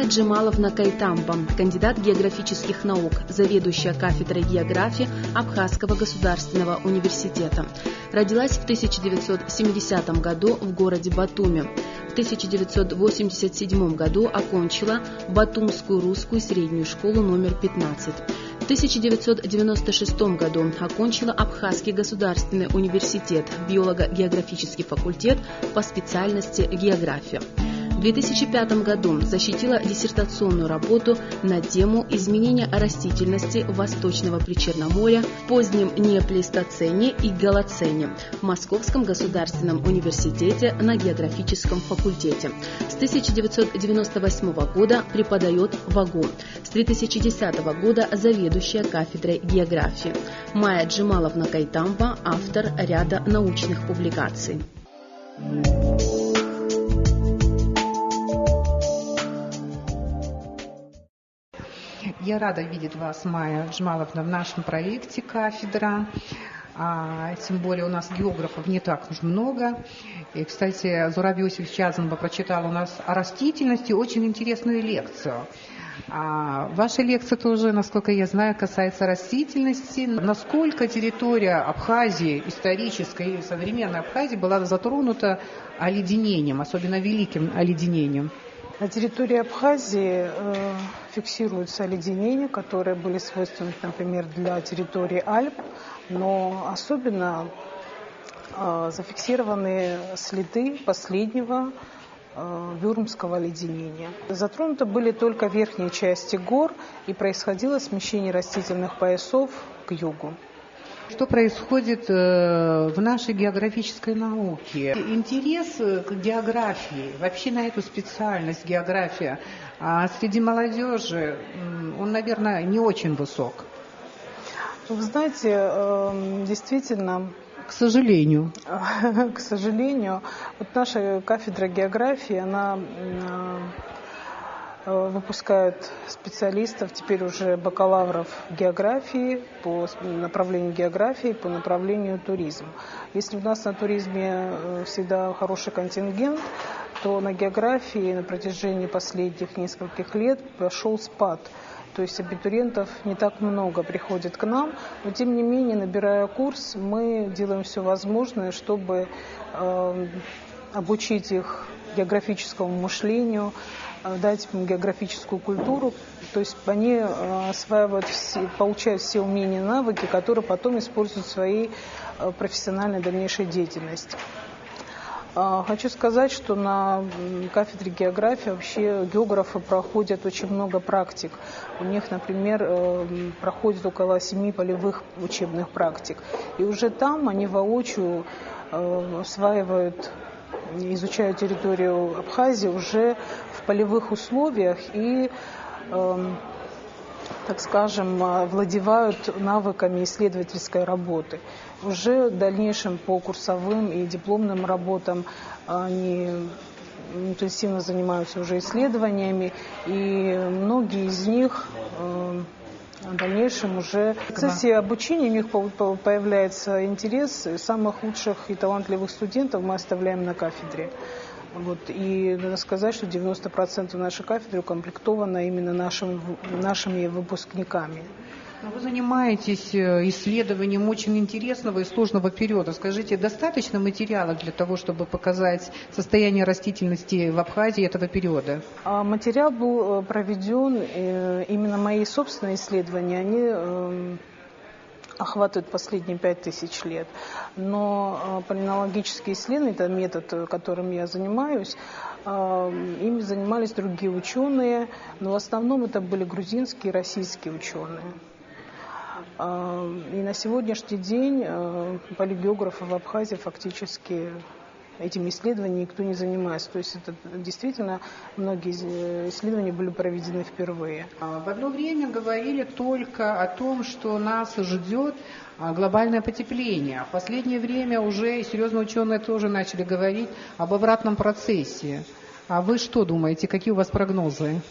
Майя Джамаловна Кайтамба, кандидат географических наук, заведующая кафедрой географии Абхазского государственного университета. Родилась в 1970 году в городе Батуми. В 1987 году окончила Батумскую русскую среднюю школу номер 15. В 1996 году окончила Абхазский государственный университет, биолого-географический факультет по специальности география. В 2005 году защитила диссертационную работу на тему изменения растительности Восточного Причерноморья в позднем неоплейстоцене и голоцене в Московском государственном университете на географическом факультете. С 1998 года преподает в АГУ. С 2010 года заведующая кафедрой географии. Майя Джамаловна Кайтамба – автор ряда научных публикаций. Я рада видеть вас, Майя Джамаловна, в нашем проекте «Кафедра». Тем более у нас географов не так уж много. И, кстати, Зураб Иосифович Язанба прочитал у нас о растительности очень интересную лекцию. Ваша лекция тоже, насколько я знаю, касается растительности. Насколько территория Абхазии, исторической и современной Абхазии, была затронута оледенением, особенно великим оледенением? На территории Абхазии фиксируются оледенения, которые были свойственны, например, для территории Альп, но особенно зафиксированы следы последнего Вюрмского оледенения. Затронуты были только верхние части гор, и происходило смещение растительных поясов к югу. Что происходит в нашей географической науке? Интерес к географии, вообще на эту специальность география, среди молодежи, он, наверное, не очень высок. Вы знаете, действительно... К сожалению. К сожалению. Вот наша кафедра географии, она выпускает специалистов, теперь уже бакалавров географии по направлению географии, по направлению туризм. Если у нас на туризме всегда хороший контингент, то на географии на протяжении последних нескольких лет пошел спад. То есть абитуриентов не так много приходит к нам, но тем не менее, набирая курс, мы делаем все возможное, чтобы обучить их географическому мышлению, дать им географическую культуру, то есть они осваивают, получают все умения и навыки, которые потом используют в своей профессиональной дальнейшей деятельности. Хочу сказать, что на кафедре географии вообще географы проходят очень много практик. У них, например, проходит около 7 полевых учебных практик. И уже там они воочию осваивают, изучают территорию Абхазии уже в полевых условиях и, так скажем, владевают навыками исследовательской работы. Уже в дальнейшем по курсовым и дипломным работам они интенсивно занимаются уже исследованиями, и многие из них в дальнейшем уже в процессе обучения у них появляется интерес. Самых лучших и талантливых студентов мы оставляем на кафедре. Вот. И надо сказать, что 90% нашей кафедры укомплектовано именно нашими выпускниками. Вы занимаетесь исследованием очень интересного и сложного периода. Скажите, достаточно материала для того, чтобы показать состояние растительности в Абхазии этого периода? Материал был проведен, именно мои собственные исследования, они охватывают последние 5000 лет. Но палеонтологические исследования, это метод, которым я занимаюсь, ими занимались другие ученые, но в основном это были грузинские и российские ученые. И на сегодняшний день палеогеографов в Абхазии фактически этими исследованиями никто не занимается. То есть это действительно многие исследования были проведены впервые. В одно время говорили только о том, что нас ждет глобальное потепление. В последнее время уже серьезные ученые тоже начали говорить об обратном процессе. А вы что думаете? Какие у вас прогнозы?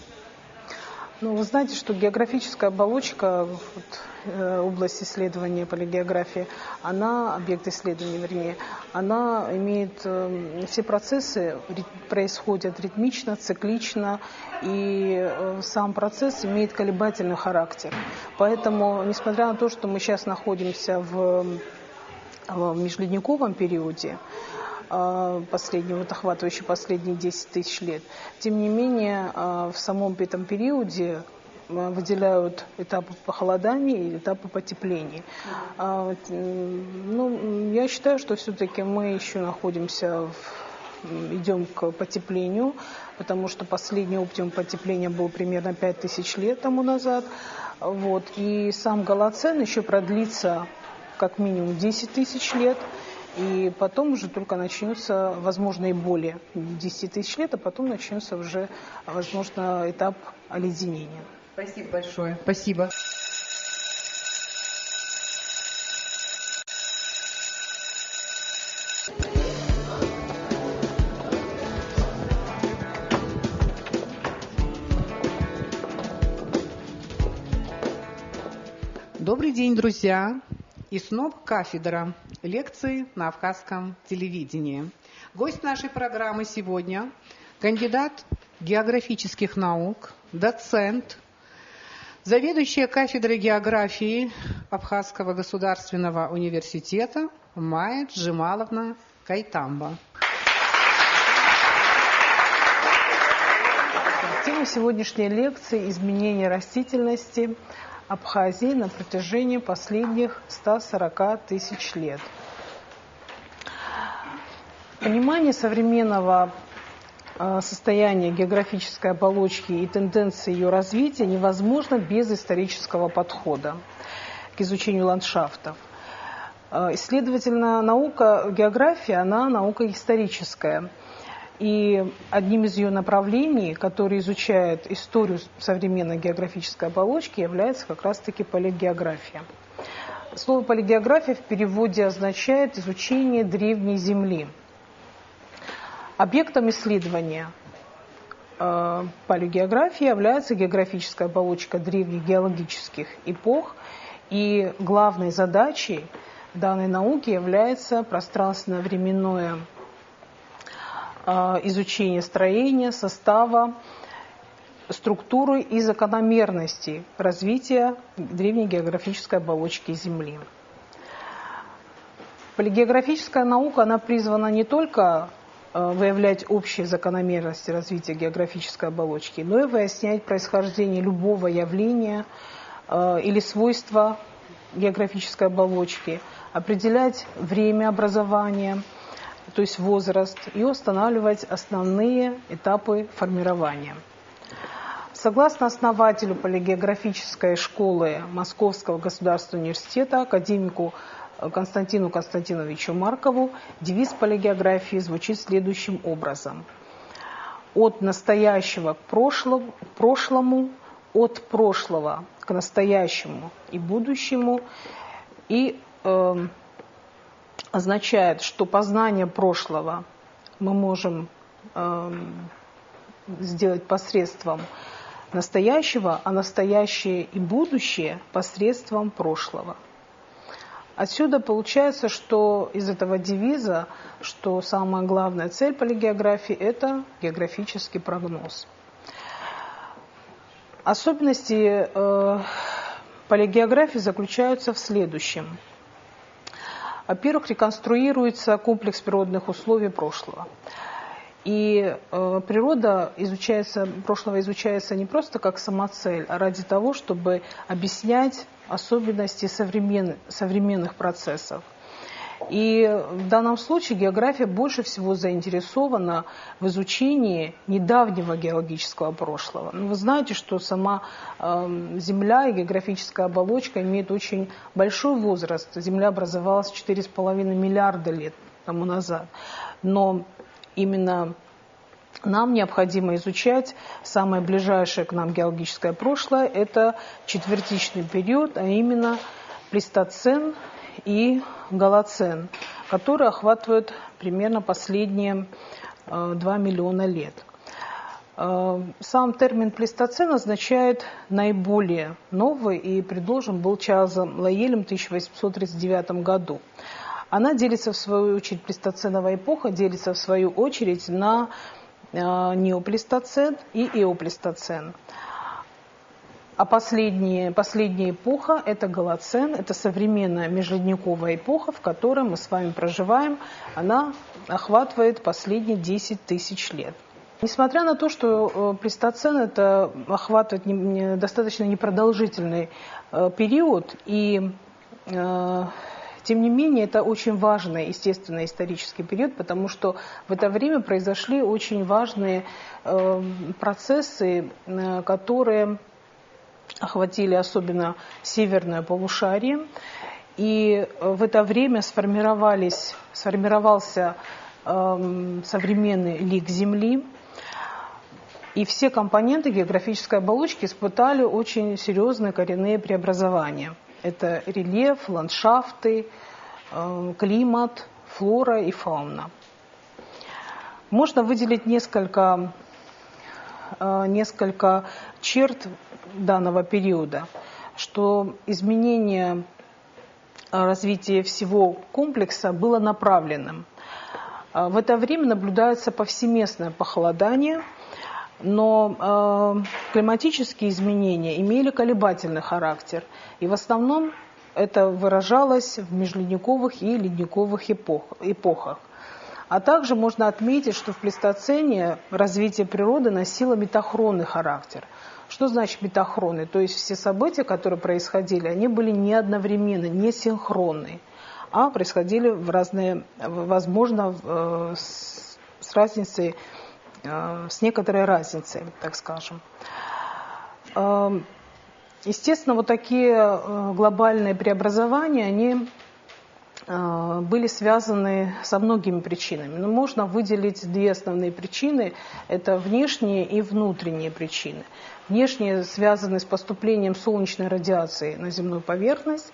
Ну, вы знаете, что географическая оболочка, область исследования палеогеографии, она, объект исследования, вернее, она имеет, все процессы происходят ритмично, циклично, и сам процесс имеет колебательный характер. Поэтому, несмотря на то, что мы сейчас находимся в межледниковом периоде, охватывающий последние 10 тысяч лет. Тем не менее, в самом этом периоде выделяют этапы похолодания и этапы потепления. Ну, я считаю, что все-таки мы еще идем к потеплению, потому что последний оптимум потепления был примерно 5000 лет тому назад. Вот. И сам Голоцен еще продлится как минимум 10 тысяч лет. И потом уже только начнется, возможно, и более 10 тысяч лет, а потом начнется уже, возможно, этап оледенения. Спасибо большое. Спасибо. Добрый день, друзья. И снова кафедра лекции на Абхазском телевидении. Гость нашей программы сегодня – кандидат географических наук, доцент, заведующая кафедрой географии Абхазского государственного университета Майя Джемаловна Кайтамба. Тема сегодняшней лекции – изменение растительности Абхазии на протяжении последних 140 тысяч лет. Понимание современного состояния географической оболочки и тенденции ее развития невозможно без исторического подхода к изучению ландшафтов. Следовательно, наука география, она наука историческая. И одним из ее направлений, который изучает историю современной географической оболочки, является как раз-таки палеогеография. Слово палеогеография в переводе означает изучение древней Земли. Объектом исследования палеогеографии является географическая оболочка древних геологических эпох, и главной задачей данной науки является пространственно-временное изучение строения, состава, структуры и закономерностей развития древней географической оболочки Земли. Палеогеографическая наука, она призвана не только выявлять общие закономерности развития географической оболочки, но и выяснять происхождение любого явления или свойства географической оболочки, определять время образования, то есть возраст, и устанавливать основные этапы формирования. Согласно основателю палеогеографической школы Московского государственного университета, академику Константину Константиновичу Маркову, девиз палеогеографии звучит следующим образом: от настоящего к прошлому, от прошлого к настоящему и будущему, и означает, что познание прошлого мы можем сделать посредством настоящего, а настоящее и будущее посредством прошлого. Отсюда получается, что из этого девиза, что самая главная цель палеогеографии – это географический прогноз. Особенности палеогеографии заключаются в следующем. Во-первых, реконструируется комплекс природных условий прошлого. И природа прошлого изучается не просто как самоцель, а ради того, чтобы объяснять особенности современных процессов. И в данном случае география больше всего заинтересована в изучении недавнего геологического прошлого. Вы знаете, что сама Земля и географическая оболочка имеют очень большой возраст. Земля образовалась 4,5 миллиарда лет тому назад. Но именно нам необходимо изучать самое ближайшее к нам геологическое прошлое. Это четвертичный период, а именно плейстоцен и голоцен, которые охватывают примерно последние 2 миллиона лет. Сам термин плейстоцен означает наиболее новый и предложен был Чарльзом Лайелем в 1839 году. Она делится, в свою очередь, плейстоценовая эпоха делится, в свою очередь, на неоплейстоцен и эоплейстоцен. А последняя эпоха – это голоцен, это современная межледниковая эпоха, в которой мы с вами проживаем. Она охватывает последние 10 тысяч лет. Несмотря на то, что плейстоцен это охватывает достаточно непродолжительный период, и тем не менее это очень важный, естественно, исторический период, потому что в это время произошли очень важные процессы, которые охватили особенно северное полушарие, и в это время сформировался современный лик Земли. И все компоненты географической оболочки испытали очень серьезные коренные преобразования. Это рельеф, ландшафты, климат, флора и фауна. Можно выделить несколько черт данного периода, что изменение развития всего комплекса было направленным. В это время наблюдается повсеместное похолодание, но климатические изменения имели колебательный характер, и в основном это выражалось в межледниковых и ледниковых эпохах. А также можно отметить, что в плейстоцене развитие природы носило метахронный характер. Что значит метахронный? То есть все события, которые происходили, они были не одновременны, не синхронны, а происходили в разные, возможно, с разницей, с некоторой разницей, так скажем. Естественно, вот такие глобальные преобразования, они были связаны со многими причинами. Но можно выделить две основные причины. Это внешние и внутренние причины. Внешние связаны с поступлением солнечной радиации на земную поверхность,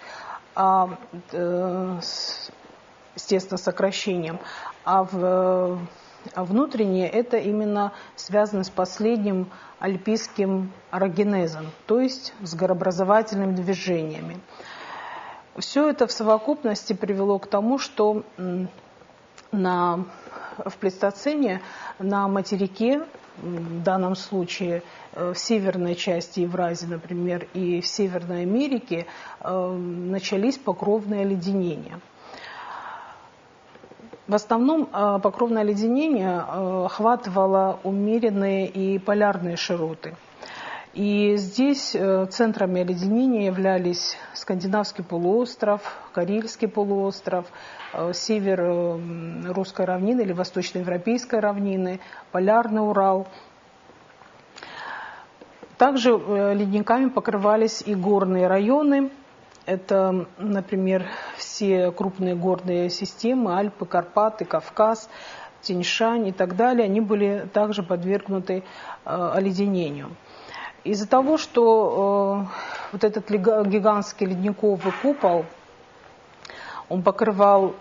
естественно, сокращением. А внутренние это именно связано с последним альпийским орогенезом, то есть с горообразовательными движениями. Все это в совокупности привело к тому, что в плейстоцене на материке, в данном случае в северной части Евразии, например, и в Северной Америке, начались покровные оледенения. В основном покровное оледенение охватывало умеренные и полярные широты. И здесь центрами оледенения являлись Скандинавский полуостров, Карельский полуостров, север Русской равнины или Восточноевропейской равнины, Полярный Урал. Также ледниками покрывались и горные районы. Это, например, все крупные горные системы, Альпы, Карпаты, Кавказ, Тянь-Шань и так далее. Они были также подвергнуты оледенению. Из-за того, что вот этот гигантский ледниковый купол, он покрывал,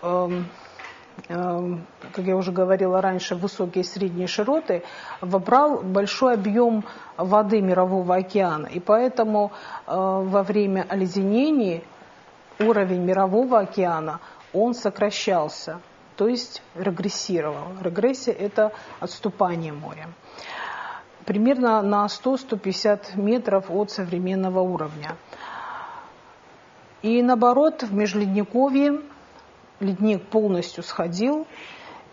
как я уже говорила раньше, высокие и средние широты, вобрал большой объем воды Мирового океана. И поэтому во время оледенений уровень Мирового океана, он сокращался, то есть регрессировал. Регрессия – это отступание моря. Примерно на 100-150 метров от современного уровня. И наоборот, в межледниковье ледник полностью сходил,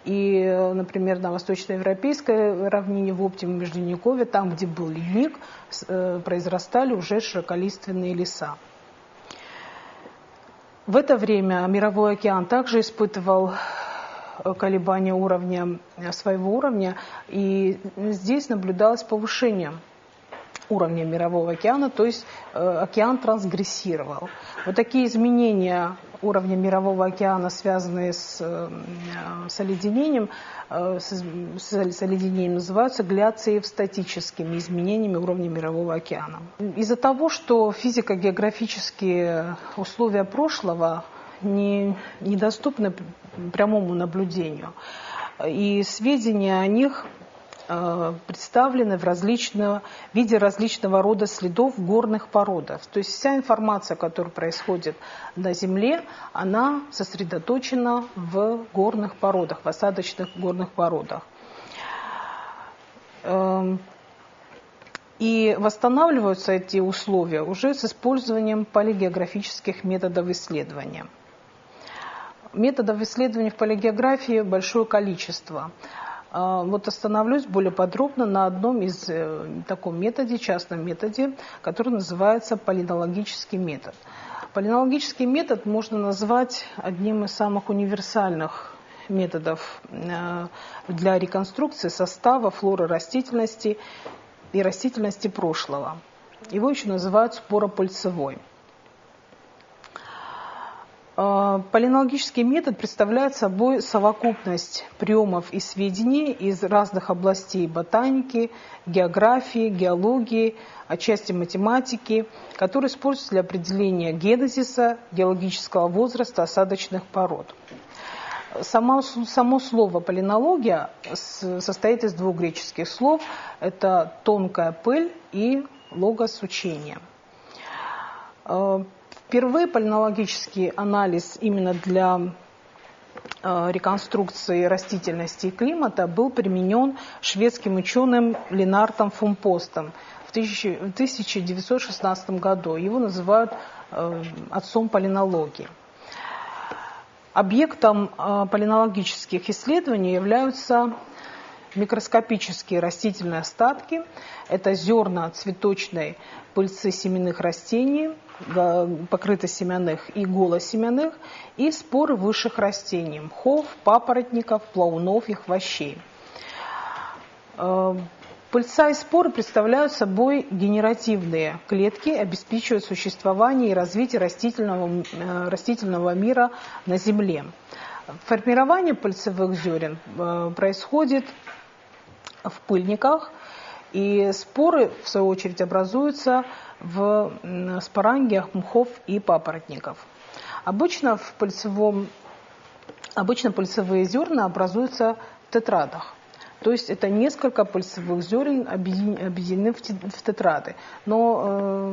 и, например, на восточноевропейской равнине, в оптимум межледниковье, там, где был ледник, произрастали уже широколиственные леса. В это время Мировой океан также испытывал колебания своего уровня, и здесь наблюдалось повышение уровня Мирового океана, то есть океан трансгрессировал. Вот такие изменения уровня Мирового океана, связанные с оледенением, называются гляциевстатическими изменениями уровня Мирового океана. Из-за того, что физико-географические условия прошлого недоступны прямому наблюдению, и сведения о них представлены в виде различного рода следов горных породов. То есть вся информация, которая происходит на Земле, она сосредоточена в горных породах, в осадочных горных породах. И восстанавливаются эти условия уже с использованием палеогеографических методов исследования. Методов исследования в палеогеографии большое количество. Вот остановлюсь более подробно на одном из таком методе, частном методе, который называется палеонтологический метод. Палеонтологический метод можно назвать одним из самых универсальных методов для реконструкции состава флоры растительности и растительности прошлого. Его еще называют споропыльцевой. Палеонтологический метод представляет собой совокупность приемов и сведений из разных областей ботаники, географии, геологии, отчасти математики, которые используются для определения генезиса, геологического возраста осадочных пород. Само слово палеонтология состоит из двух греческих слов. Это тонкая пыль и логос учения. Впервые палеонтологический анализ именно для реконструкции растительности и климата был применен шведским ученым Ленартом фон Постом в 1916 году. Его называют отцом палеонтологии. Объектом палеонтологических исследований являются микроскопические растительные остатки. Это зерна цветочной пыльцы семенных растений, покрытосеменных и голосеменных, и споры высших растений – мхов, папоротников, плавунов и хвощей. Пыльца и споры представляют собой генеративные клетки, обеспечивают существование и развитие растительного мира на Земле. Формирование пыльцевых зерен происходит в пыльниках, и споры, в свою очередь, образуются в спорангиях мхов и папоротников. Обычно пыльцевые зерна образуются в тетрадах. То есть это несколько пыльцевых зерен объединены в тетрады. Но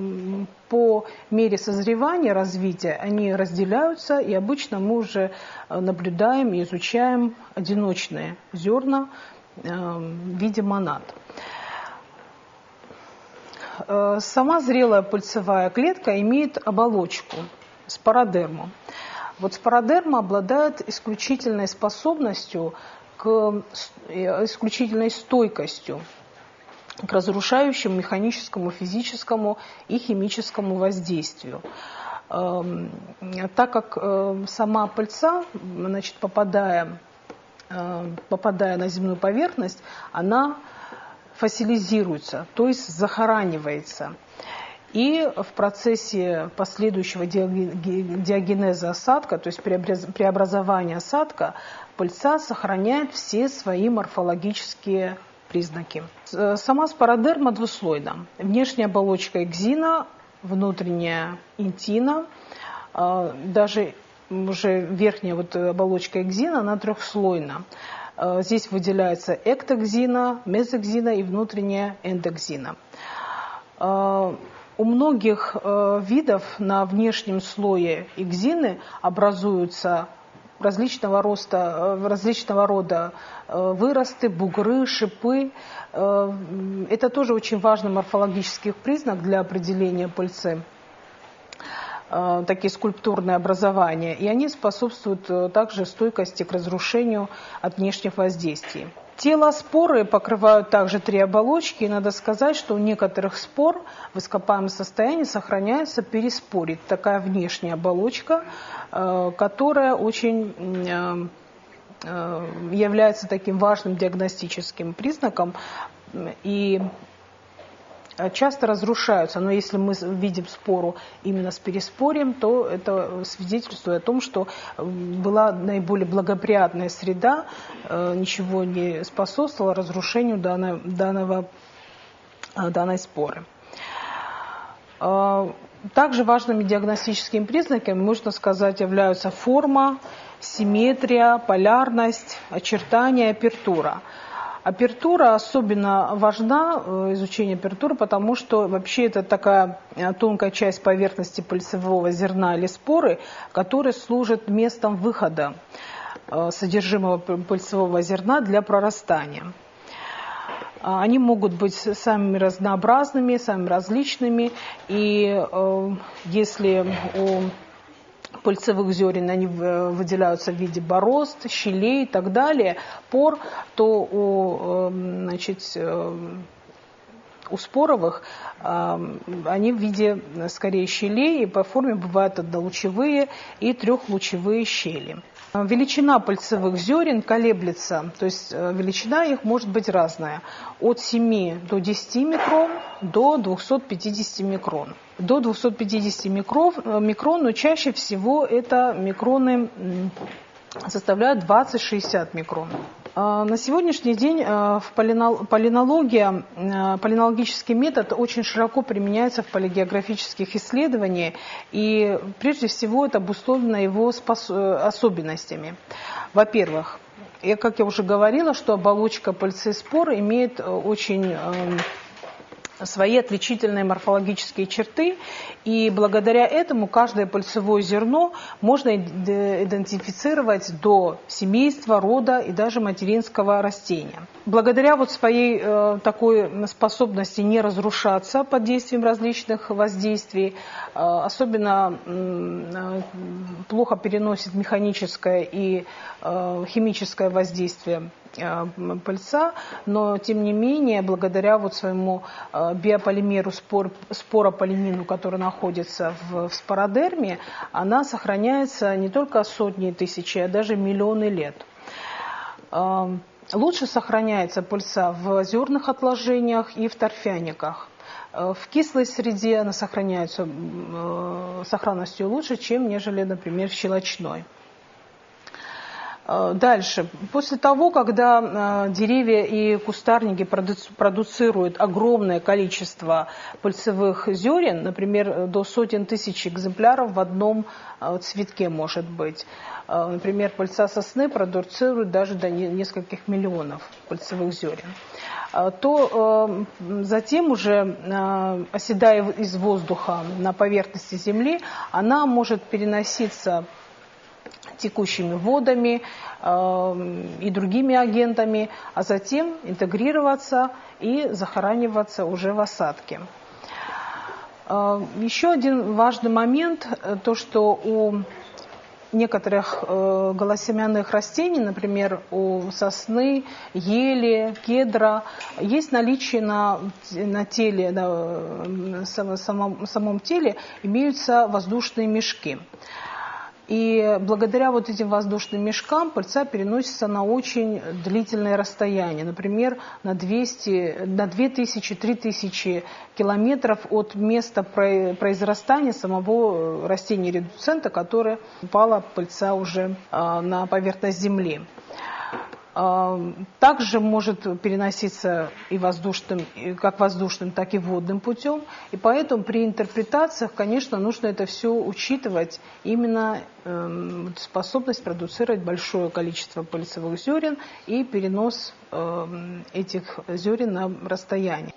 по мере созревания, развития они разделяются, и обычно мы уже наблюдаем и изучаем одиночные зерна в виде монад. Сама зрелая пыльцевая клетка имеет оболочку, спородерму. Вот спородерма обладает исключительной способностью, исключительной стойкостью к разрушающему механическому, физическому и химическому воздействию. Так как сама пыльца, значит, попадая на земную поверхность, она фосилизируется, то есть захоранивается. И в процессе последующего диагенеза осадка, то есть преобразования осадка, пыльца сохраняет все свои морфологические признаки. Сама спородерма двуслойна. Внешняя оболочка экзина, внутренняя интина, даже уже верхняя оболочка экзина, она трехслойна. Здесь выделяется эктокзина, мезокзина и внутренняя эндокзина. У многих видов на внешнем слое экзины образуются различного рода выросты, бугры, шипы. Это тоже очень важный морфологический признак для определения пыльцы. Такие скульптурные образования, и они способствуют также стойкости к разрушению от внешних воздействий. Тело споры покрывают также три оболочки, и надо сказать, что у некоторых спор в ископаемом состоянии сохраняется переспорий, такая внешняя оболочка, которая очень является таким важным диагностическим признаком и часто разрушаются. Но если мы видим спору именно с переспорием, то это свидетельствует о том, что была наиболее благоприятная среда, ничего не способствовало разрушению данной споры. Также важными диагностическими признаками, можно сказать, являются форма, симметрия, полярность, очертания, апертура. Апертура особенно важна, изучение апертуры, потому что вообще это такая тонкая часть поверхности пыльцевого зерна или споры, которая служит местом выхода содержимого пыльцевого зерна для прорастания. Они могут быть самыми разнообразными, самыми различными, и если у пыльцевых зерен они выделяются в виде борозд, щелей и так далее, пор, то у споровых они в виде скорее щелей, и по форме бывают однолучевые и трехлучевые щели. Величина пыльцевых зерен колеблется, то есть величина их может быть разная, от 7 до 10 микрон до 250 микрон. До 250 микрон, но чаще всего это микроны составляют 20-60 микрон. На сегодняшний день полинологический метод очень широко применяется в полигеографических исследованиях, и прежде всего это обусловлено его особенностями. Во-первых, как я уже говорила, что оболочка пыльцеспор имеет очень свои отличительные морфологические черты, и благодаря этому каждое пыльцевое зерно можно идентифицировать до семейства, рода и даже материнского растения. Благодаря своей такой способности не разрушаться под действием различных воздействий, особенно плохо переносит механическое и химическое воздействие пыльца, но тем не менее, благодаря своему биополимеру спорополимину, который находится в спородерме, она сохраняется не только сотни тысяч, а даже миллионы лет. Лучше сохраняется пыльца в зерных отложениях и в торфяниках. В кислой среде она сохраняется сохранностью лучше, чем нежели, например, в щелочной. Дальше. После того, когда деревья и кустарники продуцируют огромное количество пыльцевых зерен, например, до сотен тысяч экземпляров в одном цветке может быть. Например, пыльца сосны продуцирует даже до нескольких миллионов пыльцевых зерен. То затем уже, оседая из воздуха на поверхности земли, она может переноситься текущими водами и другими агентами, а затем интегрироваться и захораниваться уже в осадке. Еще один важный момент, то что у некоторых голосемянных растений, например, у сосны, ели, кедра, есть наличие на теле, на самом теле имеются воздушные мешки. И благодаря этим воздушным мешкам пыльца переносится на очень длительное расстояние, например, на 2000-3000 километров от места произрастания самого растения-редуцента, которое упала пыльца уже на поверхность земли. Также может переноситься и как воздушным, так и водным путем. И поэтому при интерпретациях, конечно, нужно это все учитывать, именно способность продуцировать большое количество пыльцевых зерен и перенос этих зерен на расстояние.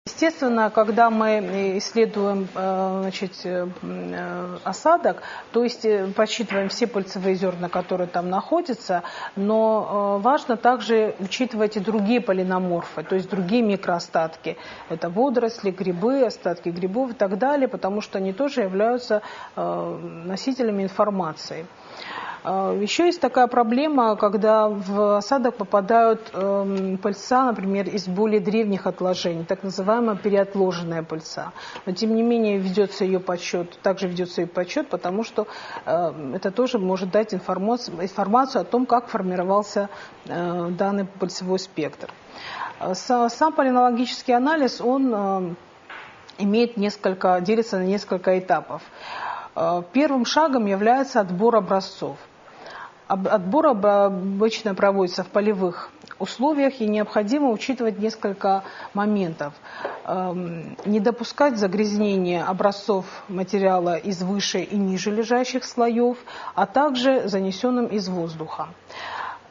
Естественно, когда мы исследуем осадок, то есть подсчитываем все пыльцевые зерна, которые там находятся, но важно также учитывать и другие полиноморфы, то есть другие микроостатки. Это водоросли, грибы, остатки грибов и так далее, потому что они тоже являются носителями информации. Еще есть такая проблема, когда в осадок попадают пыльца, например, из более древних отложений, так называемая переотложенная пыльца. Но тем не менее также ведется ее подсчет, потому что это тоже может дать информацию о том, как формировался данный пыльцевой спектр. Сам полинологический анализ, он делится на несколько этапов. Первым шагом является отбор образцов. Отбор обычно проводится в полевых условиях, и необходимо учитывать несколько моментов. Не допускать загрязнения образцов материала из выше и ниже лежащих слоев, а также занесенным из воздуха.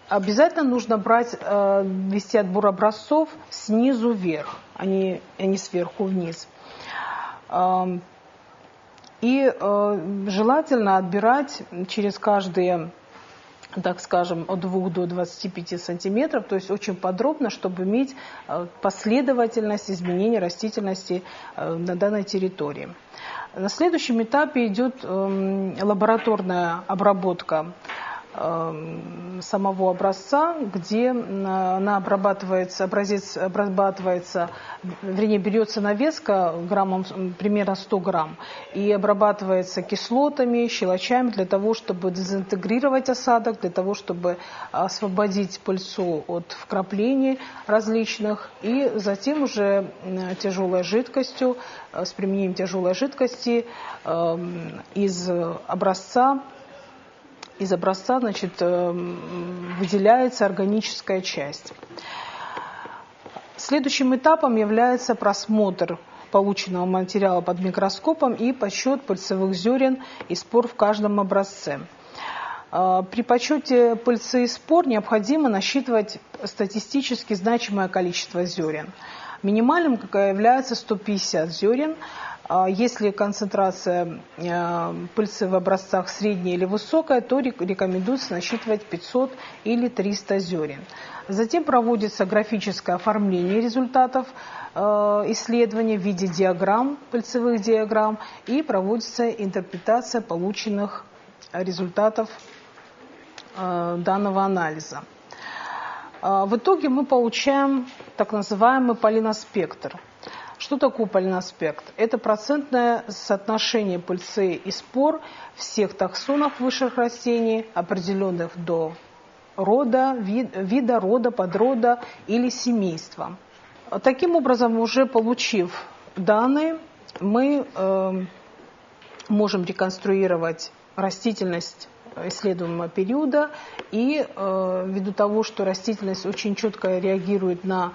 Обязательно нужно вести отбор образцов снизу вверх, а не сверху вниз. И желательно отбирать через каждые, так скажем, от 2 до 25 сантиметров, то есть очень подробно, чтобы иметь последовательность изменений растительности на данной территории. На следующем этапе идет лабораторная обработка самого образца, где образец обрабатывается, вернее, берется навеска примерно 100 грамм и обрабатывается кислотами, щелочами для того, чтобы дезинтегрировать осадок, для того, чтобы освободить пыльцу от вкраплений различных, и затем уже тяжелой жидкостью, с применением тяжелой жидкости из образца, выделяется органическая часть. Следующим этапом является просмотр полученного материала под микроскопом и подсчет пыльцевых зерен и спор в каждом образце. При подсчете пыльцы и спор необходимо насчитывать статистически значимое количество зерен. Минимальным является 150 зерен. Если концентрация пыльцы в образцах средняя или высокая, то рекомендуется насчитывать 500 или 300 зерен. Затем проводится графическое оформление результатов исследования в виде диаграмм, пыльцевых диаграмм, и проводится интерпретация полученных результатов данного анализа. В итоге мы получаем так называемый полиноспектр. Что такое полиноспектр? Это процентное соотношение пыльцы и спор всех таксонов высших растений, определенных до рода, вида, рода, подрода или семейства. Таким образом, уже получив данные, мы можем реконструировать растительность исследуемого периода, и ввиду того, что растительность очень четко реагирует на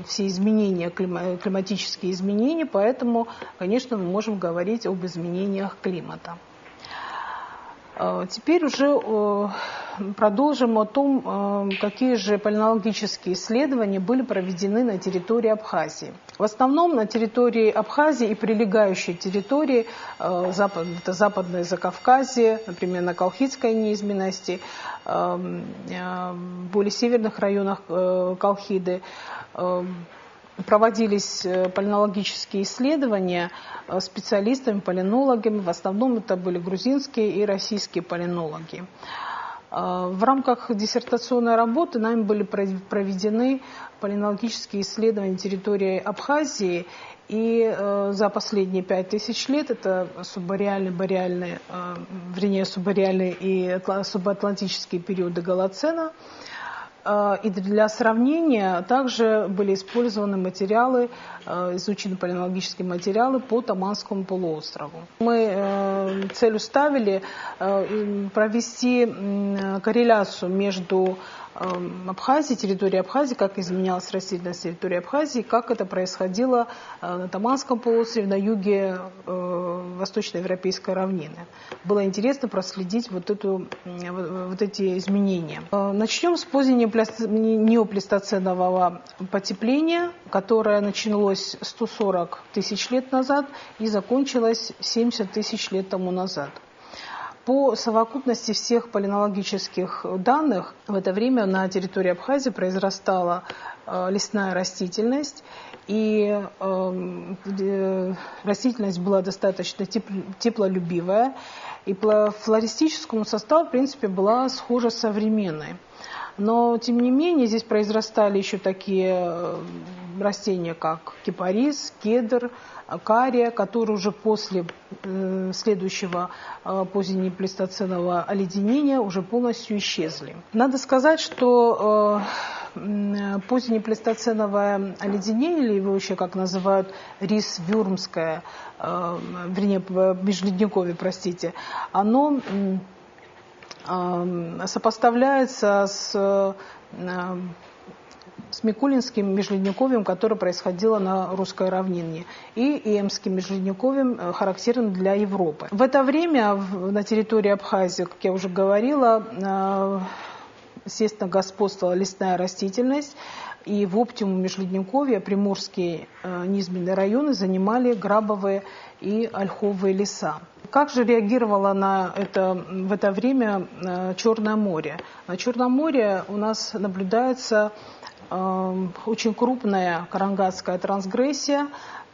все изменения, климатические изменения, поэтому, конечно, мы можем говорить об изменениях климата. Теперь уже продолжим о том, какие же палеонтологические исследования были проведены на территории Абхазии. В основном на территории Абхазии и прилегающей территории, это Западное Закавказье, например, на Колхидской низменности, более северных районах Колхиды, проводились палеонтологические исследования специалистами, палеонологами. В основном это были грузинские и российские палеонологи. В рамках диссертационной работы нами были проведены палеонтологические исследования территории Абхазии, и за последние 5000 лет это субареальный, бариальный, субареальный и субатлантические периоды Голоцена. И для сравнения также были использованы материалы, изучены палеонтологические материалы по Таманскому полуострову. Мы целью ставили провести корреляцию между Абхазией, территорией Абхазии, как изменялась растительность территории Абхазии, как это происходило на Таманском полуострове, на юге восточноевропейской равнины. Было интересно проследить вот эти изменения. Начнем с позднего неоплейстоценового потепления, которое началось 140 тысяч лет назад и закончилось 70 тысяч лет тому назад. По совокупности всех палеонтологических данных в это время на территории Абхазии произрастала лесная растительность, и растительность была достаточно теплолюбивая, и по флористическому составу, в принципе, была схожа с современной. Но, тем не менее, здесь произрастали еще такие растения, как кипарис, кедр, акария, которые уже после следующего позднеплейстоценового оледенения уже полностью исчезли. Надо сказать, что позднеплейстоценовое оледенение, или его еще как называют рис-вюрмское, вернее, межледниковье, простите, оно сопоставляется с Микулинским межледниковьем, которое происходило на русской равнине, и Эмским межледниковьем, характерным для Европы. В это время на территории Абхазии, как я уже говорила, естественно, господствовала лесная растительность, и в оптимум межледниковья приморские низменные районы занимали грабовые и ольховые леса. Как же реагировало в это время Черное море? На Черном море у нас наблюдается очень крупная карангатская трансгрессия,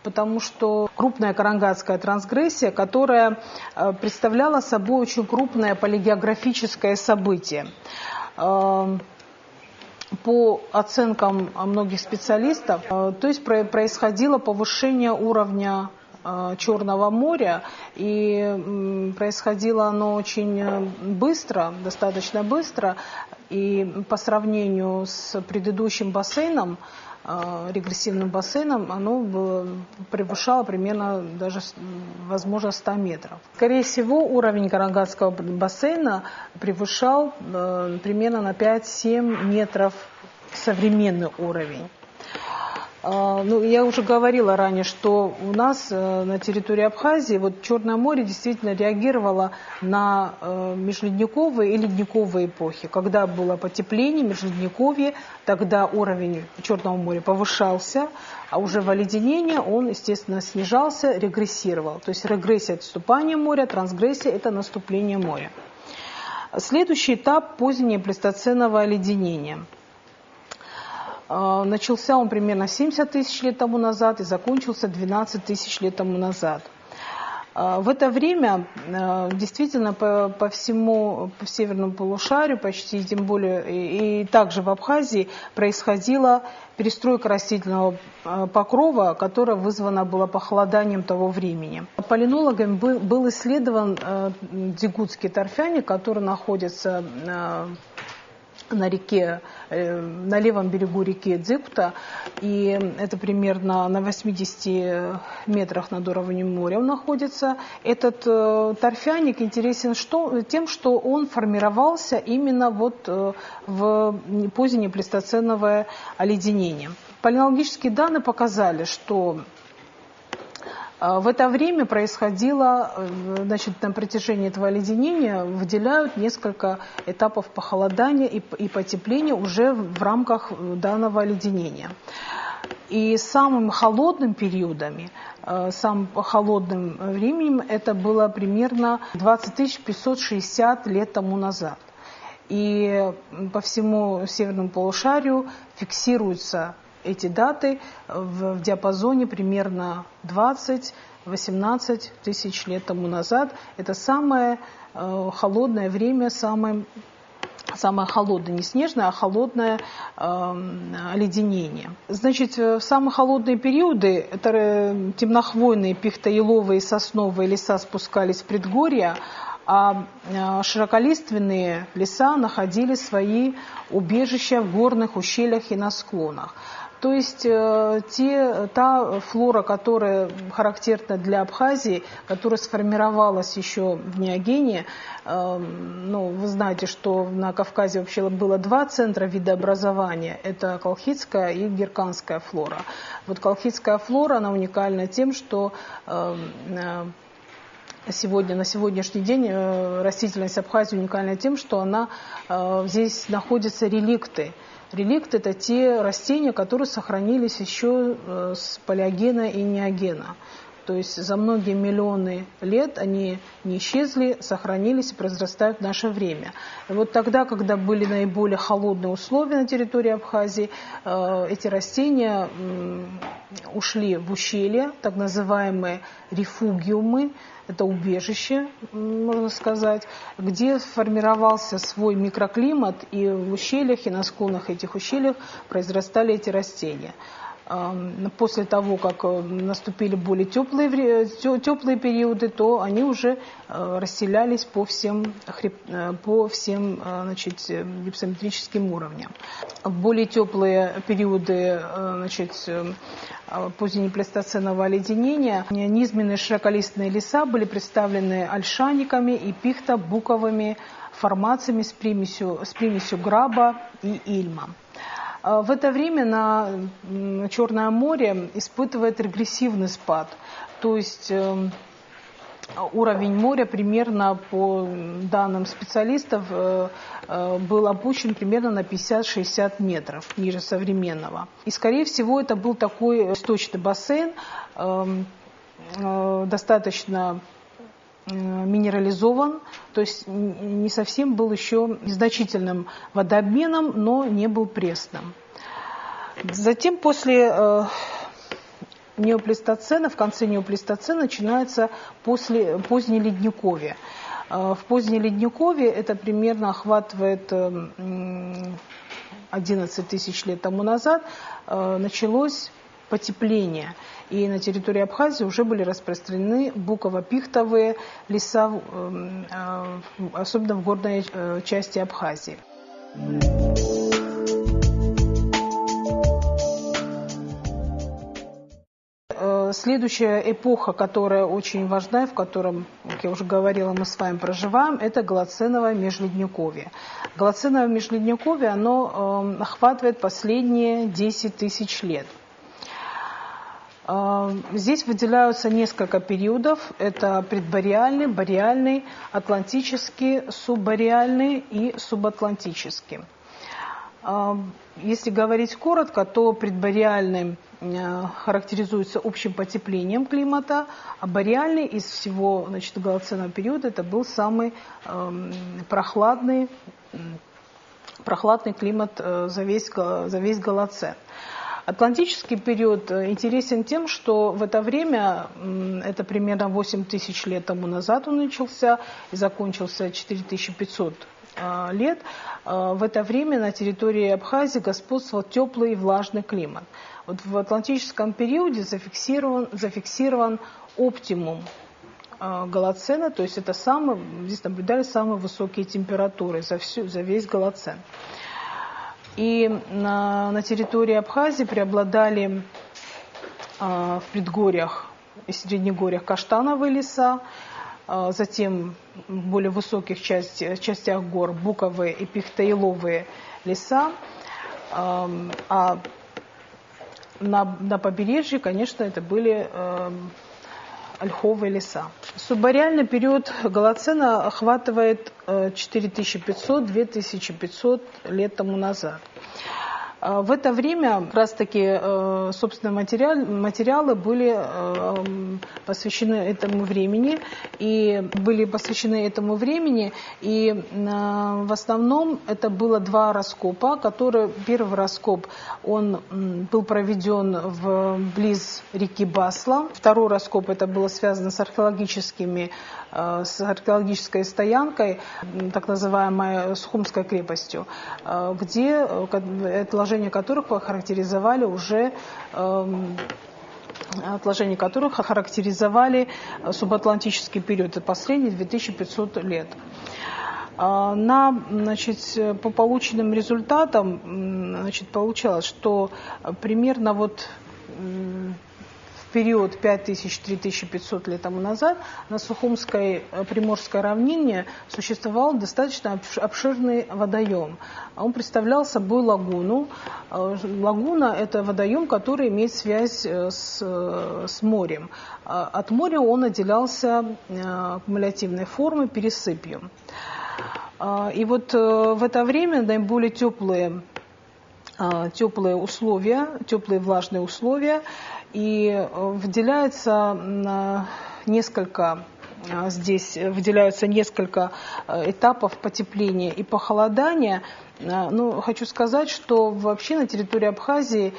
потому что крупная карангатская трансгрессия, которая представляла собой очень крупное полигеографическое событие. По оценкам многих специалистов, то есть происходило повышение уровня Черного моря, и происходило оно очень быстро, достаточно быстро, и по сравнению с предыдущим бассейном, регрессивным бассейном, оно превышало примерно даже, возможно, 100 метров. Скорее всего, уровень Карангатского бассейна превышал примерно на 5-7 метров современный уровень. Я уже говорила ранее, что у нас на территории Абхазии Черное море действительно реагировало на межледниковые и ледниковые эпохи. Когда было потепление, межледниковье, тогда уровень Черного моря повышался, а уже в оледенение он, естественно, снижался, регрессировал. То есть регрессия – это отступание моря, трансгрессия – это наступление моря. Следующий этап – позднее плейстоценовое оледенение. Начался он примерно 70 тысяч лет тому назад и закончился 12 тысяч лет тому назад. В это время действительно по всему северному полушарию, почти тем более и также в Абхазии, происходила перестройка растительного покрова, которая вызвана была похолоданием того времени. Полинологами был исследован дзигутский торфяник, который находится на левом берегу реки Дзигута, и это примерно на 80 метрах над уровнем моря он находится. Этот торфяник интересен тем, что он формировался именно в позднее плейстоценовое оледенение. Полинологические данные показали, что в это время происходило, на протяжении этого оледенения выделяют несколько этапов похолодания и потепления уже в рамках данного оледенения. И самым холодным периодами, самым холодным временем это было примерно 20 560 лет тому назад. И по всему северному полушарию фиксируются эти даты в диапазоне примерно 20-18 тысяч лет тому назад. Это самое холодное время, самое холодное, не снежное, а холодное оледенение. Значит, в самые холодные периоды это темнохвойные, пихтоеловые, сосновые леса спускались в предгорья, а широколиственные леса находили свои убежища в горных ущельях и на склонах. То есть та флора, которая характерна для Абхазии, которая сформировалась еще в неогене, вы знаете, что на Кавказе вообще было два центра видообразования, это колхидская и герканская флора. Колхидская флора, она уникальна тем, что на сегодняшний день растительность Абхазии уникальна тем, что здесь находятся реликты. Реликты – это те растения, которые сохранились еще с палеогена и неогена. То есть за многие миллионы лет они не исчезли, сохранились и произрастают в наше время. И тогда, когда были наиболее холодные условия на территории Абхазии, эти растения ушли в ущелья, так называемые рефугиумы, это убежище, можно сказать, где формировался свой микроклимат, и в ущельях, и на склонах этих ущельев произрастали эти растения. после того, как наступили более теплые периоды, то они уже расселялись по всем гипсометрическим уровням. В более теплые периоды позднеплейстоценового оледенения низменные широколистные леса были представлены ольшаниками и пихто-буковыми формациями с примесью граба и ильма. В это время Черное море испытывает регрессивный спад, то есть уровень моря примерно, по данным специалистов, был опущен примерно на 50-60 метров ниже современного. И, скорее всего, это был такой источный бассейн, достаточно минерализован, то есть не совсем был еще незначительным водообменом, но не был пресным. Затем после неоплейстоцена, в конце неоплейстоцена начинается позднее ледниковье. В позднее ледниковье это примерно охватывает 11 тысяч лет тому назад, началось потепление. И на территории Абхазии уже были распространены буково-пихтовые леса, особенно в горной части Абхазии. Следующая эпоха, которая очень важна, в котором, как я уже говорила, мы с вами проживаем, это голоценовое межледниковье. Голоценовое межледниковье, оно охватывает последние 10 тысяч лет. Здесь выделяются несколько периодов. Это предбореальный, бореальный, атлантический, суббореальный и субатлантический. Если говорить коротко, то предбореальный характеризуется общим потеплением климата, а бореальный из всего голоценового периода это был самый прохладный климат за весь голоцен. Атлантический период интересен тем, что в это время, это примерно 8 тысяч лет тому назад он начался и закончился 4500 лет, в это время на территории Абхазии господствовал теплый и влажный климат. Вот в атлантическом периоде зафиксирован оптимум голоцена, то есть это здесь наблюдались самые высокие температуры за весь голоцен. И на территории Абхазии преобладали в предгорьях и среднегорьях каштановые леса, затем в более высоких частях гор буковые и пихтоиловые леса, а на побережье, конечно, это были ольховые леса. Суббореальный период голоцена охватывает 4500-2500 лет тому назад. В это время как раз-таки, собственно, материалы были посвящены этому времени, и в основном это было два раскопа, первый раскоп, он был проведен близ реки Басла, второй раскоп, это было связано с археологической стоянкой, так называемой Сухумской крепостью, где отложения которых характеризовали субатлантический период, последний 2500 лет. По полученным результатам получалось, что примерно в период 5000-3500 лет тому назад на Сухумской Приморской равнине существовал достаточно обширный водоем. Он представлял собой лагуну. Лагуна – это водоем, который имеет связь с морем. От моря он отделялся аккумулятивной формой, пересыпью. И вот в это время наиболее теплые условия, теплые влажные условия, и выделяются несколько этапов потепления и похолодания. Но хочу сказать, что вообще на территории Абхазии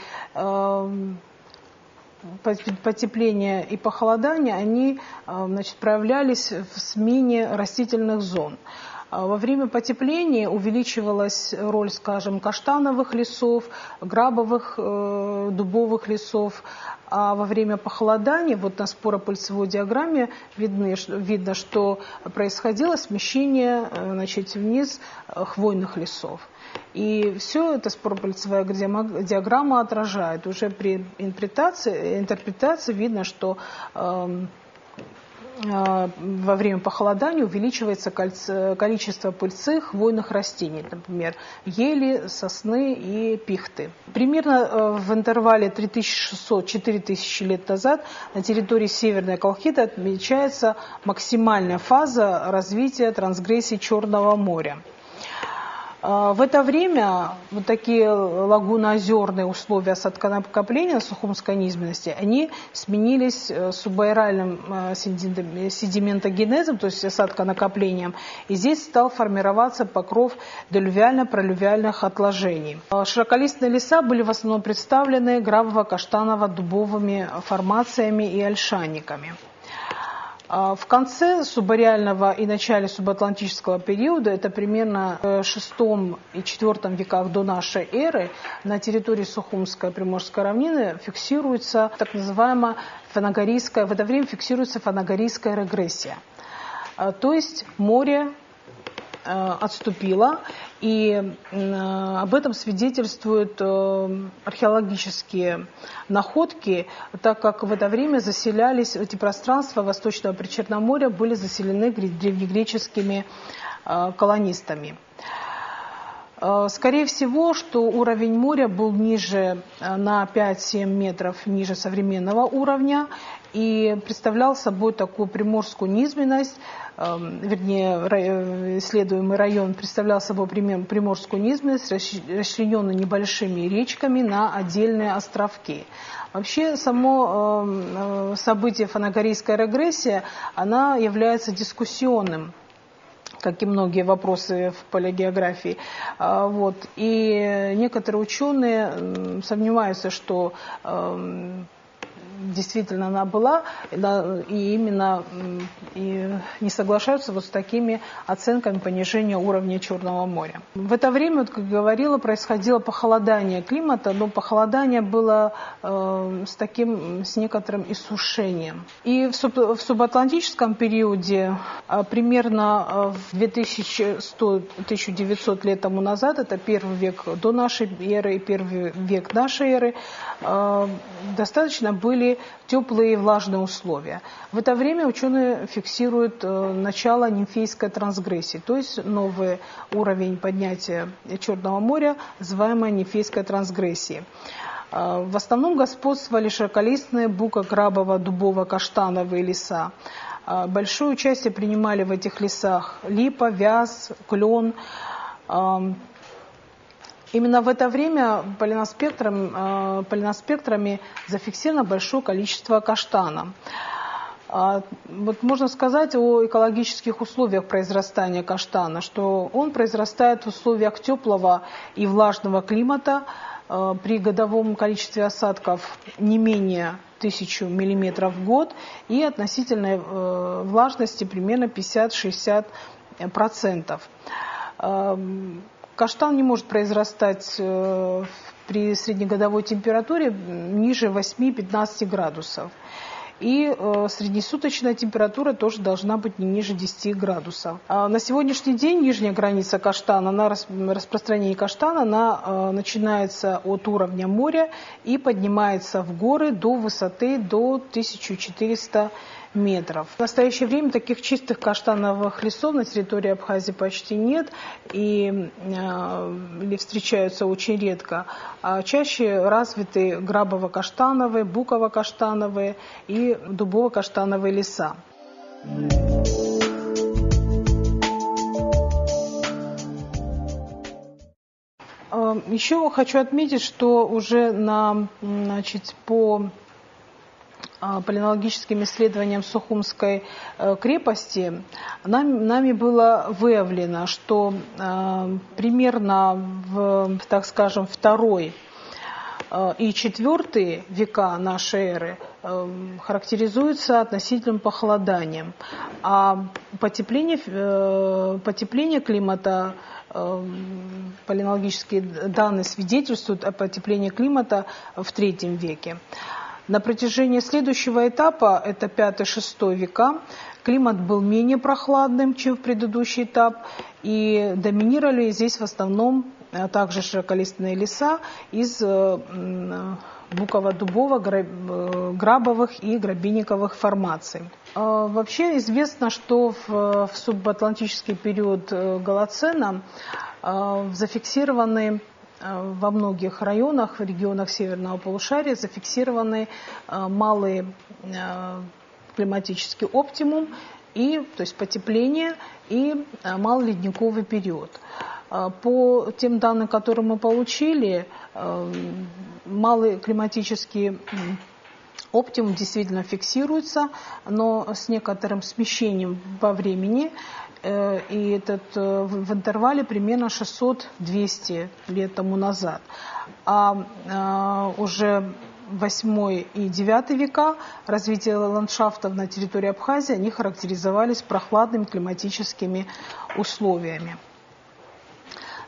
потепление и похолодание, они проявлялись в смене растительных зон. Во время потепления увеличивалась роль, скажем, каштановых лесов, грабовых, дубовых лесов. А во время похолодания, вот на споропыльцевой диаграмме видно, что происходило смещение, значит, вниз хвойных лесов. И все это споропыльцевая диаграмма отражает. Уже при интерпретации видно, что во время похолодания увеличивается количество пыльцы хвойных растений, например, ели, сосны и пихты. Примерно в интервале 3600-4000 лет назад на территории Северной Колхиды отмечается максимальная фаза развития трансгрессии Черного моря. В это время вот такие лагуноозерные условия осадконакопления на Сухумской низменности, они сменились субаэральным седиментогенезом, то есть осадконакоплением, и здесь стал формироваться покров делювиально-пролювиальных отложений. Широколистные леса были в основном представлены грабово-каштаново-дубовыми формациями и ольшаниками. В конце субареального и начале субатлантического периода, это примерно в VI и IV веках до нашей эры, на территории Сухумской Приморской равнины фиксируется так называемая фанагорийская, в это время фиксируется фанагорийская регрессия. То есть море отступило, и об этом свидетельствуют археологические находки, так как в это время заселялись эти пространства Восточного Причерноморья, были заселены древнегреческими колонистами. Скорее всего, что уровень моря был ниже на 5-7 метров ниже современного уровня и представлял собой такую приморскую низменность, вернее, исследуемый район представлял собой приморскую низменность, расчлененную небольшими речками на отдельные островки. Вообще, само событие фанагорийская регрессия, она является дискуссионным, как и многие вопросы в палеогеографии. Вот. И некоторые ученые сомневаются, что действительно она была, и именно и не соглашаются вот с такими оценками понижения уровня Черного моря. В это время, как говорила, происходило похолодание климата, но похолодание было с некоторым иссушением. И в субатлантическом периоде, примерно в 2100-1900 лет тому назад, это первый век до нашей эры и первый век нашей эры, достаточно были теплые и влажные условия. В это время ученые фиксируют начало нимфейской трансгрессии, то есть новый уровень поднятия Черного моря, называемой нимфейской трансгрессии. В основном господствовали широколистные буко-грабово-дубово-каштановые леса. Большое участие принимали в этих лесах липа, вяз, клен. Именно в это время полиноспектрами зафиксировано большое количество каштана. Вот можно сказать о экологических условиях произрастания каштана, что он произрастает в условиях теплого и влажного климата при годовом количестве осадков не менее 1000 мм в год и относительной влажности примерно 50-60%. Каштан не может произрастать при среднегодовой температуре ниже 8-15 градусов. И среднесуточная температура тоже должна быть не ниже 10 градусов. На сегодняшний день нижняя граница каштана, распространение каштана, начинается от уровня моря и поднимается в горы до высоты до 1400 метров. В настоящее время таких чистых каштановых лесов на территории Абхазии почти нет или встречаются очень редко. Чаще развиты грабово-каштановые, буково-каштановые и дубово-каштановые леса. Еще хочу отметить, что уже по палеонтологическим исследованиям Сухумской крепости нами было выявлено, что примерно в, так скажем, второй и IV века нашей эры характеризуются относительным похолоданием, а потепление климата, палеонтологические данные свидетельствуют о потеплении климата в III веке. На протяжении следующего этапа, это V-VI века, климат был менее прохладным, чем в предыдущий этап, и доминировали здесь в основном также широколиственные леса из буково-дубово-грабовых и грабинниковых формаций. Вообще известно, что в субатлантический период Голоцена зафиксированы во многих районах, регионах северного полушария зафиксированы малый климатический оптимум, то есть потепление и малый ледниковый период. По тем данным, которые мы получили, малый климатический оптимум действительно фиксируется, но с некоторым смещением во времени, и в интервале примерно 600-200 лет тому назад. А уже 8 и 9 века развитие ландшафтов на территории Абхазии, они характеризовались прохладными климатическими условиями.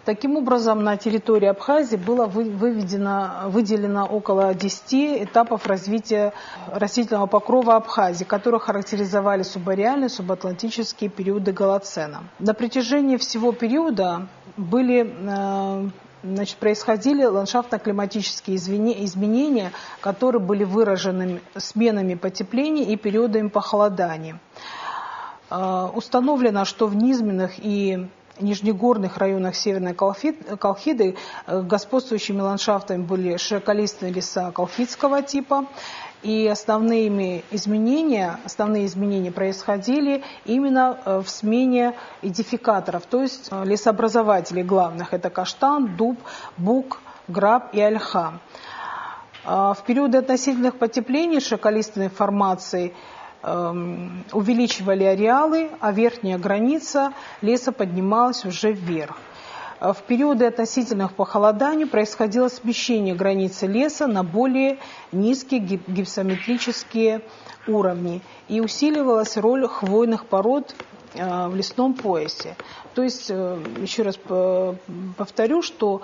Таким образом, на территории Абхазии было выделено около 10 этапов развития растительного покрова Абхазии, которые характеризовали субареальные, субатлантические периоды Голоцена. На протяжении всего периода происходили ландшафтно-климатические изменения, которые были выражены сменами потепления и периодами похолодания. Установлено, что в низменных и нижнегорных районах Северной Колхиды господствующими ландшафтами были широколистные леса колхидского типа, и основные изменения происходили именно в смене эдификаторов, то есть лесообразователей главных. Это каштан, дуб, бук, граб и ольха. В периоды относительных потеплений широколиственной формации увеличивали ареалы, а верхняя граница леса поднималась уже вверх. В периоды относительных похолоданий происходило смещение границы леса на более низкие гипсометрические уровни и усиливалась роль хвойных пород в лесном поясе. То есть, еще раз повторю, что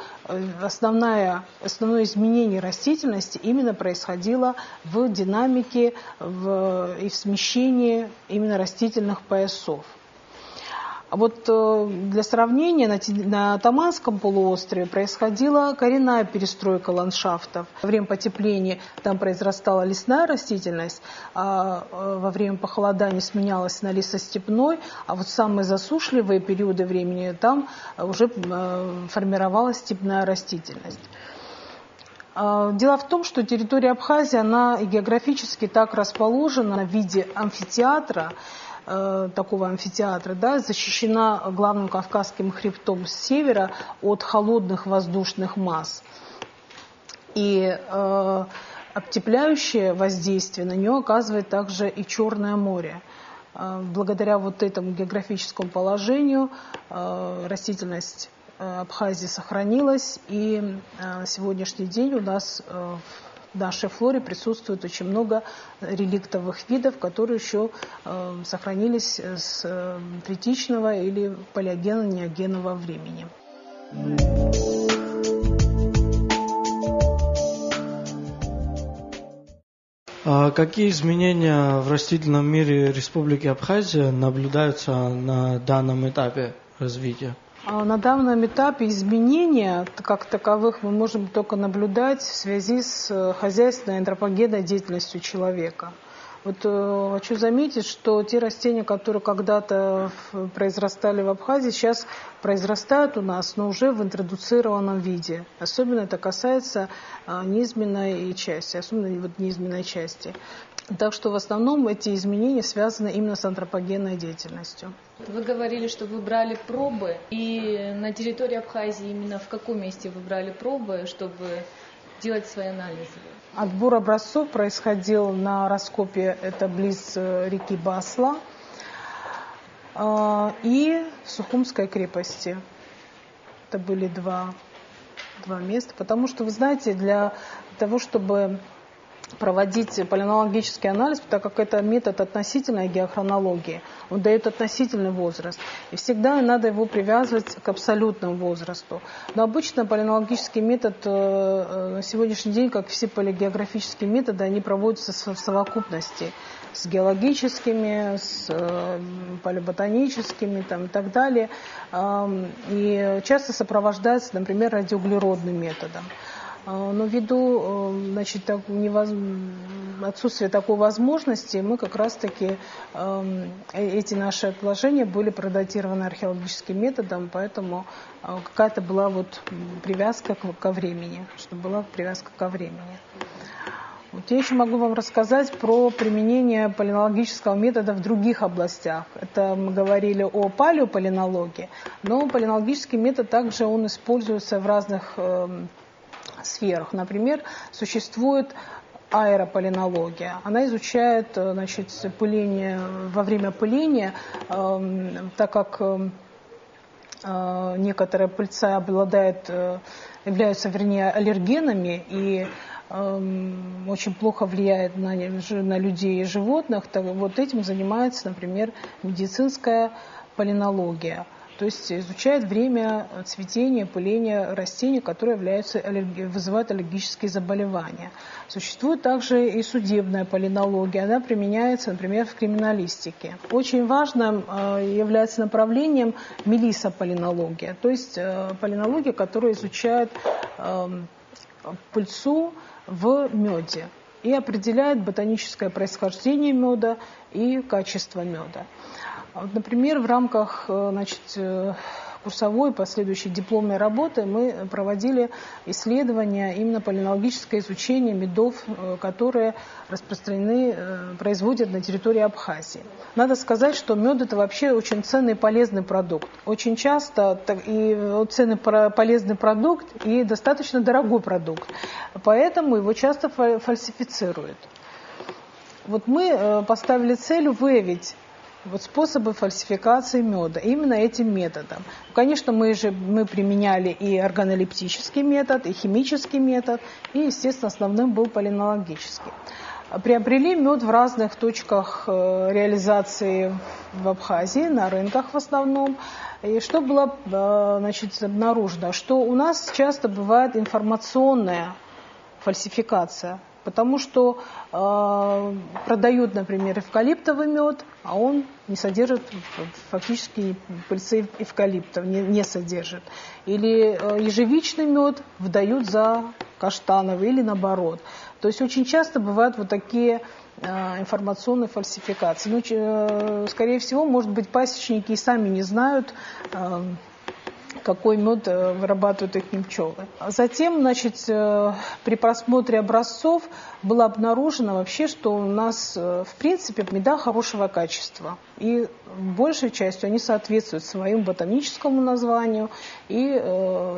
основное изменение растительности именно происходило в динамике и в смещении именно растительных поясов. А вот для сравнения, на Таманском полуострове происходила коренная перестройка ландшафтов. Во время потепления там произрастала лесная растительность, а во время похолодания сменялась на лесостепной, а вот в самые засушливые периоды времени там уже формировалась степная растительность. Дело в том, что территория Абхазии, она географически так расположена в виде амфитеатра, такого амфитеатра, да, защищена главным Кавказским хребтом с севера от холодных воздушных масс. И обтепляющее воздействие на нее оказывает также и Черное море. Благодаря вот этому географическому положению растительность Абхазии сохранилась, и на сегодняшний день у нас в нашей флоре присутствует очень много реликтовых видов, которые еще сохранились с третичного или палеогенно-неогенного времени. А какие изменения в растительном мире Республики Абхазия наблюдаются на данном этапе развития? На данном этапе изменения, как таковых, мы можем только наблюдать в связи с хозяйственной антропогенной деятельностью человека. Вот хочу заметить, что те растения, которые когда-то произрастали в Абхазии, сейчас произрастают у нас, но уже в интродуцированном виде. Особенно это касается низменной части, особенно вот низменной части. Так что в основном эти изменения связаны именно с антропогенной деятельностью. Вы говорили, что вы брали пробы, и на территории Абхазии именно в каком месте вы брали пробы, чтобы делать свои анализы? Отбор образцов происходил на раскопе, это близ реки Басла, и в Сухумской крепости. Это были два два места. Потому что, вы знаете, для того, чтобы проводить палеонтологический анализ, так как это метод относительной геохронологии, он дает относительный возраст. И всегда надо его привязывать к абсолютному возрасту. Но обычно палеонтологический метод на сегодняшний день, как все палеогеографические методы, они проводятся в совокупности с геологическими, с палеоботаническими и так далее. И часто сопровождается, например, радиоуглеродным методом. Но ввиду отсутствия такой возможности, мы как раз-таки эти наши отложения были продатированы археологическим методом, поэтому какая-то была привязка ко времени, чтобы была привязка ко времени. Я еще могу вам рассказать про применение палеонтологического метода в других областях. Это мы говорили о палеопалеонологии, но палеонтологический метод также он используется в разных сферах. Например, существует аэропалеонология. Она изучает пыление во время пыления, так как некоторые пыльцы являются аллергенами и очень плохо влияет на людей и животных. Так, этим занимается, например, медицинская палеонология. То есть изучает время цветения, пыления растений, которые вызывают аллергические заболевания. Существует также и судебная палеонология. Она применяется, например, в криминалистике. Очень важным является направлением мелиссопалеонология, то есть палеонология, которая изучает пыльцу в меде и определяет ботаническое происхождение меда и качество меда. Например, в рамках курсовой последующей дипломной работы мы проводили исследования, именно палеонтологическое изучение медов, которые производят на территории Абхазии. Надо сказать, что мед – это вообще очень ценный и полезный продукт. Очень часто и ценный полезный продукт и достаточно дорогой продукт. Поэтому его часто фальсифицируют. Мы поставили целью выявить способы фальсификации меда именно этим методом. Конечно, мы применяли и органолептический метод, и химический метод, и, естественно, основным был палеонтологический. Приобрели мед в разных точках реализации в Абхазии, на рынках в основном. И что было обнаружено? Что у нас часто бывает информационная фальсификация. Потому что продают, например, эвкалиптовый мед, а он не содержит фактически пыльцы эвкалипта, не содержит. Или ежевичный мед выдают за каштановый или наоборот. То есть очень часто бывают такие информационные фальсификации. Скорее всего, может быть, пасечники и сами не знают, какой мед вырабатывают их пчелы. Затем, при просмотре образцов было обнаружено вообще, что у нас, в принципе, меда хорошего качества. И большей частью они соответствуют своему ботаническому названию и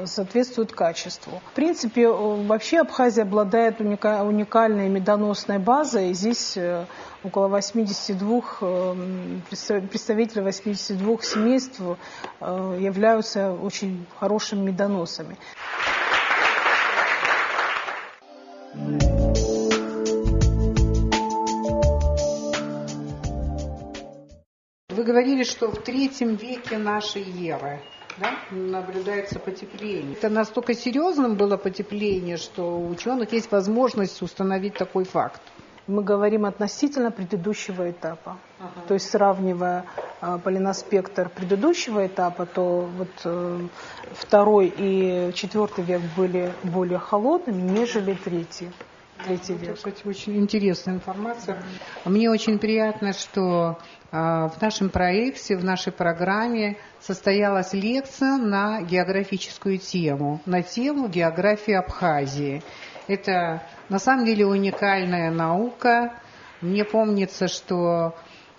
соответствуют качеству. В принципе, вообще Абхазия обладает уникальной медоносной базой. И здесь около 82 представителей 82 семейств являются очень хорошими медоносами. Вы говорили, что в III веке нашей эры наблюдается потепление. Это настолько серьезным было потепление, что у ученых есть возможность установить такой факт. Мы говорим относительно предыдущего этапа. То есть сравнивая паленоспектр предыдущего этапа, то II и IV век были более холодными, нежели III век. Это очень интересная информация. Мне очень приятно, что в нашем проекте, в нашей программе состоялась лекция на географическую тему, на тему географии Абхазии. Это на самом деле уникальная наука. Мне помнится, что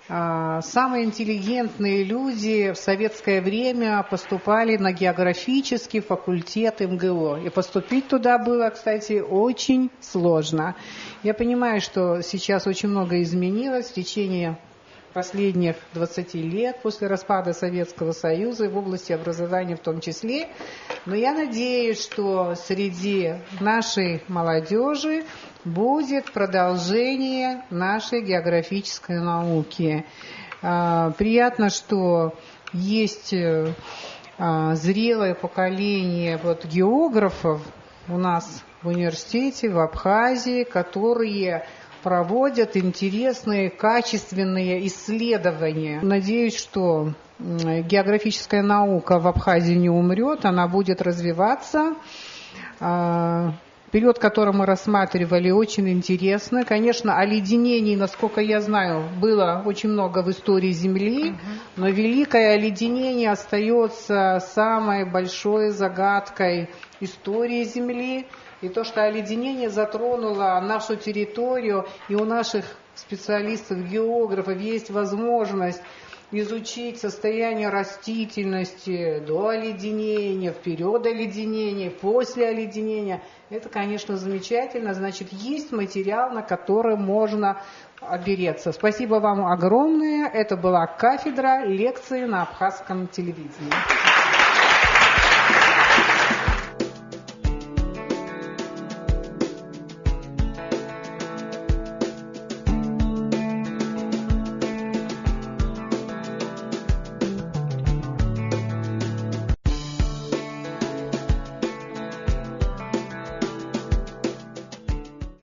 самые интеллигентные люди в советское время поступали на географический факультет МГУ. И поступить туда было, кстати, очень сложно. Я понимаю, что сейчас очень много изменилось в течение последних 20 лет после распада Советского Союза и в области образования в том числе. Но я надеюсь, что среди нашей молодежи будет продолжение нашей географической науки. Приятно, что есть зрелое поколение географов у нас в университете, в Абхазии, которые проводят интересные, качественные исследования. Надеюсь, что географическая наука в Абхазии не умрет, она будет развиваться. Период, который мы рассматривали, очень интересный. Конечно, оледенений, насколько я знаю, было очень много в истории Земли, но великое оледенение остается самой большой загадкой истории Земли. И то, что оледенение затронуло нашу территорию, и у наших специалистов, географов есть возможность изучить состояние растительности до оледенения, в период оледенения, после оледенения. Это, конечно, замечательно. Значит, есть материал, на который можно опереться. Спасибо вам огромное. Это была кафедра лекции на абхазском телевидении.